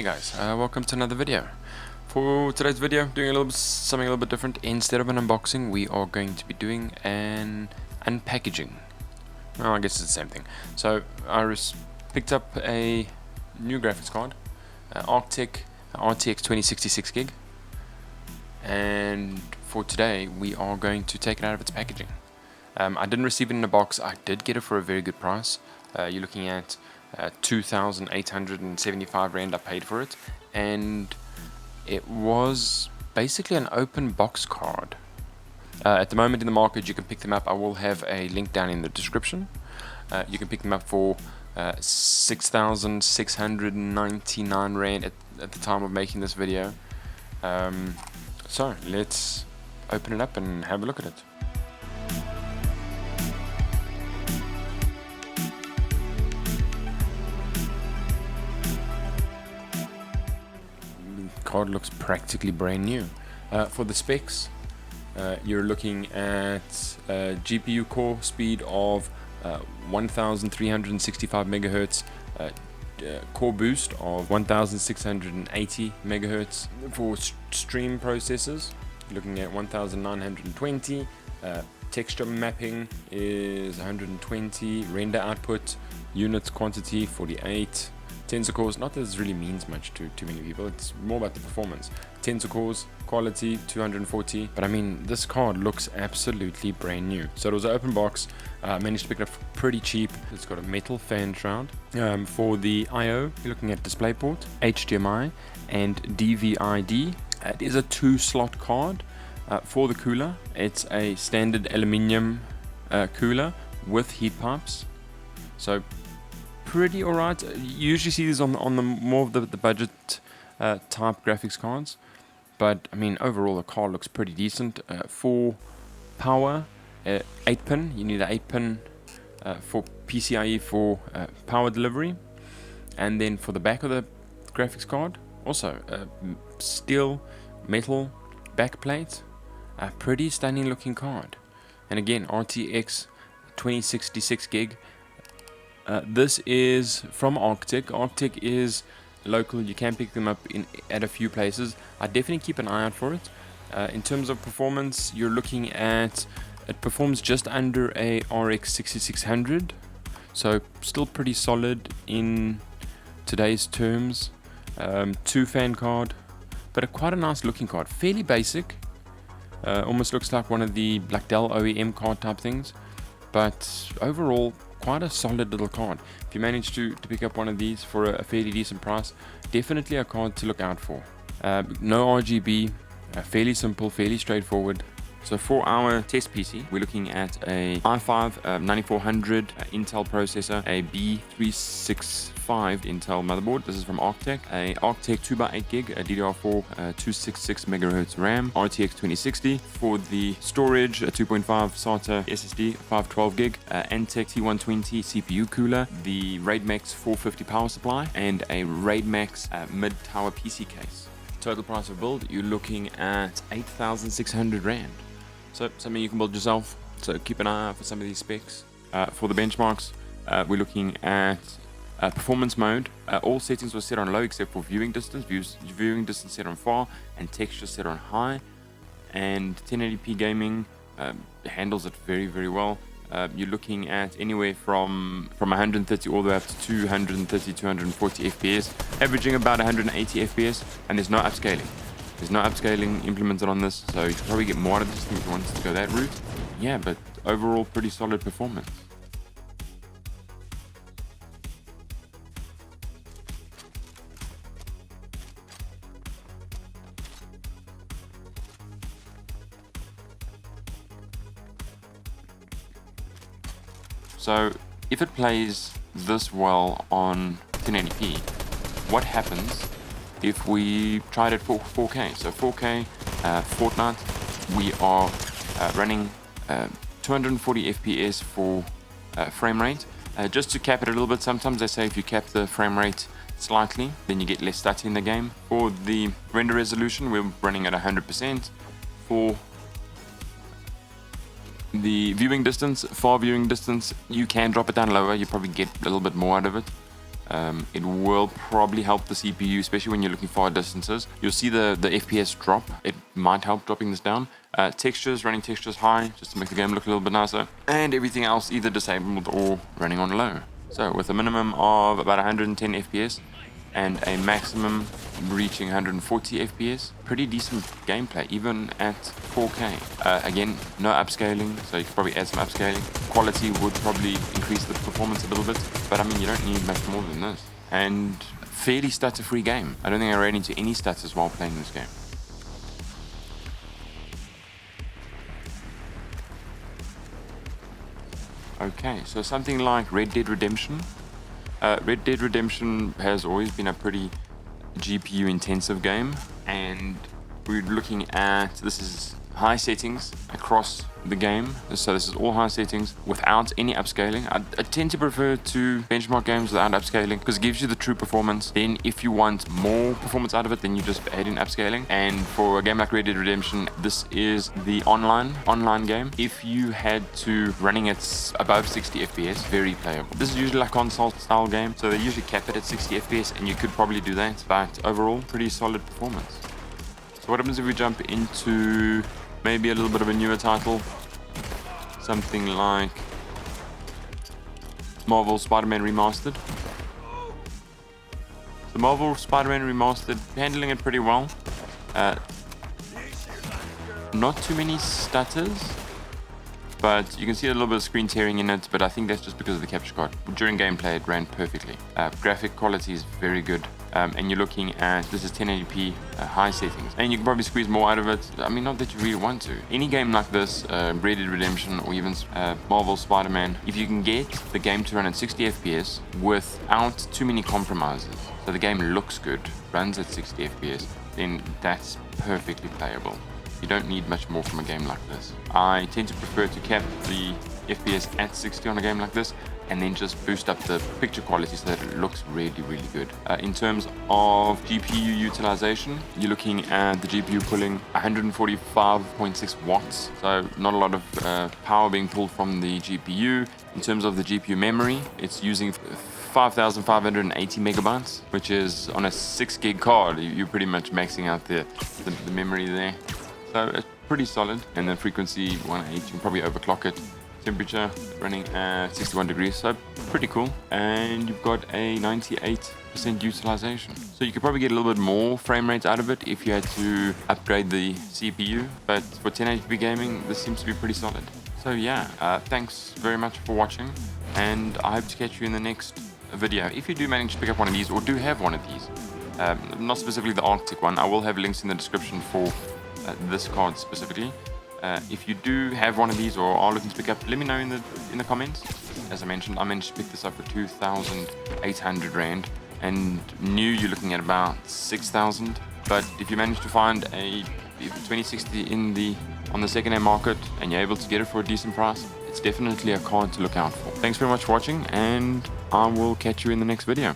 Hey guys, welcome to another video. For today's video, doing something a little bit different. Instead of an unboxing, we are going to be doing an unpackaging. Well, I guess it's the same thing. So I picked up a new graphics card, Arktek RTX 2066 gig, and for today we are going to take it out of its packaging. I didn't receive it in a box. I did get it for a very good price. You're looking at 2,875 Rand I paid for it, and it was basically an open box card. At the moment in the market you can pick them up. I will have a link down in the description. You can pick them up for 6,699 Rand at the time of making this video. So let's open it up and have a look at it. Card looks practically brand new. For the specs, you're looking at a GPU core speed of 1365 megahertz, core boost of 1680 megahertz. For stream processors, you're looking at 1920. Texture mapping is 120. Render output units quantity 48. Tensor cores, not that this really means much to too many people, it's more about the performance. Tensor cores, quality 240, but I mean this card looks absolutely brand new. So it was an open box, managed to pick it up pretty cheap. It's got a metal fan shroud. For the I/O, you're looking at DisplayPort, HDMI and DVI-D. It is a 2-slot card. For the cooler, it's a standard aluminium cooler with heat pipes. So pretty alright. You usually see these on the more of the budget type graphics cards, but I mean overall the card looks pretty decent. For power, 8-pin. You need an 8-pin for PCIe for power delivery, and then for the back of the graphics card, also steel metal backplate. A pretty stunning looking card, and again RTX 2066 gig. This is from Arktek. Arktek is local. You can pick them up at a few places. I definitely keep an eye out for it. In terms of performance, you're looking at, it performs just under a RX 6600, so still pretty solid in today's terms. 2-fan card, but quite a nice looking card. Fairly basic. Almost looks like one of the Black Dell OEM card type things, but overall quite a solid little card. If you manage to pick up one of these for a fairly decent price, definitely a card to look out for. No RGB, fairly simple, fairly straightforward. So for our test PC, we're looking at a i5 9400 Intel processor, a B365 Intel motherboard. This is from Arktek. A Arktek 2x8 gig, a DDR4 266 megahertz RAM, RTX 2060. For the storage, a 2.5 SATA SSD, 512 gig, Antec T120 CPU cooler, the RAID Max 450 power supply, and a RAID Max mid-tower PC case. Total price of build, you're looking at 8,600 Rand. So something you can build yourself, so keep an eye out for some of these specs. For the benchmarks, we're looking at performance mode. All settings were set on low except for viewing distance. Viewing distance set on far, and texture set on high. And 1080p gaming handles it very, very well. You're looking at anywhere from 130 all the way up to 230, 240 FPS, averaging about 180 FPS, and there's no upscaling. There's no upscaling implemented on this, so you can probably get more out of this thing if you wanted to go that route. Yeah, but overall pretty solid performance. So if it plays this well on 1080p, what happens if we tried it for 4K? So 4K Fortnite, we are running 240 FPS for frame rate. Just to cap it a little bit, sometimes they say if you cap the frame rate slightly, then you get less stutter in the game. For the render resolution, we're running at 100%. For the viewing distance, far viewing distance, you can drop it down lower, you probably get a little bit more out of it. It will probably help the CPU, especially when you're looking far distances. You'll see the FPS drop. It might help dropping this down. Textures, running textures high, just to make the game look a little bit nicer. And everything else either disabled or running on low. So with a minimum of about 110 FPS and a maximum reaching 140 FPS, pretty decent gameplay, even at 4K. Again, no upscaling, so you could probably add some upscaling. Quality would probably increase the performance a little bit, but I mean, you don't need much more than this. And fairly stutter-free game. I don't think I ran into any stutters while playing this game. Okay, so something like Red Dead Redemption. Red Dead Redemption has always been a pretty GPU intensive game, and we're looking at, this is high settings across the game, so this is all high settings without any upscaling. I tend to prefer to benchmark games without upscaling because it gives you the true performance. Then if you want more performance out of it, then you just add in upscaling. And for a game like Red Dead Redemption, this is the online game. If you had to running it above 60 FPS, very playable. This is usually like console style game, so they usually cap it at 60 FPS, and you could probably do that, but overall pretty solid performance. So what happens if we jump into maybe a little bit of a newer title, something like Marvel Spider-Man Remastered. So Marvel Spider-Man Remastered, handling it pretty well. Not too many stutters, but you can see a little bit of screen tearing in it, but I think that's just because of the capture card. During gameplay it ran perfectly. Graphic quality is very good. And you're looking at, this is 1080p high settings, and you can probably squeeze more out of it. I mean, not that you really want to. Any game like this, Red Dead Redemption or even Marvel Spider-Man, if you can get the game to run at 60 FPS without too many compromises, so the game looks good, runs at 60 FPS, then that's perfectly playable. You don't need much more from a game like this. I tend to prefer to cap the FPS at 60 on a game like this, and then just boost up the picture quality so that it looks really, really good. In terms of GPU utilization, you're looking at the GPU pulling 145.6 watts, so not a lot of power being pulled from the GPU. In terms of the GPU memory, it's using 5,580 megabytes, which is on a 6 gig card. You're pretty much maxing out the memory there. So it's pretty solid. And then frequency 180, you can probably overclock it. Temperature running at 61 degrees, so pretty cool. And you've got a 98% utilization, so you could probably get a little bit more frame rate out of it if you had to upgrade the CPU, but for 1080p gaming this seems to be pretty solid. So yeah, thanks very much for watching, and I hope to catch you in the next video. If you do manage to pick up one of these, or do have one of these, not specifically the Arktek one, I will have links in the description for this card specifically. If you do have one of these or are looking to pick up, let me know in the comments. As I mentioned, I managed to pick this up for 2,800 Rand, and new you're looking at about 6,000. But if you manage to find a 2060 on the second-hand market and you're able to get it for a decent price, it's definitely a card to look out for. Thanks very much for watching, and I will catch you in the next video.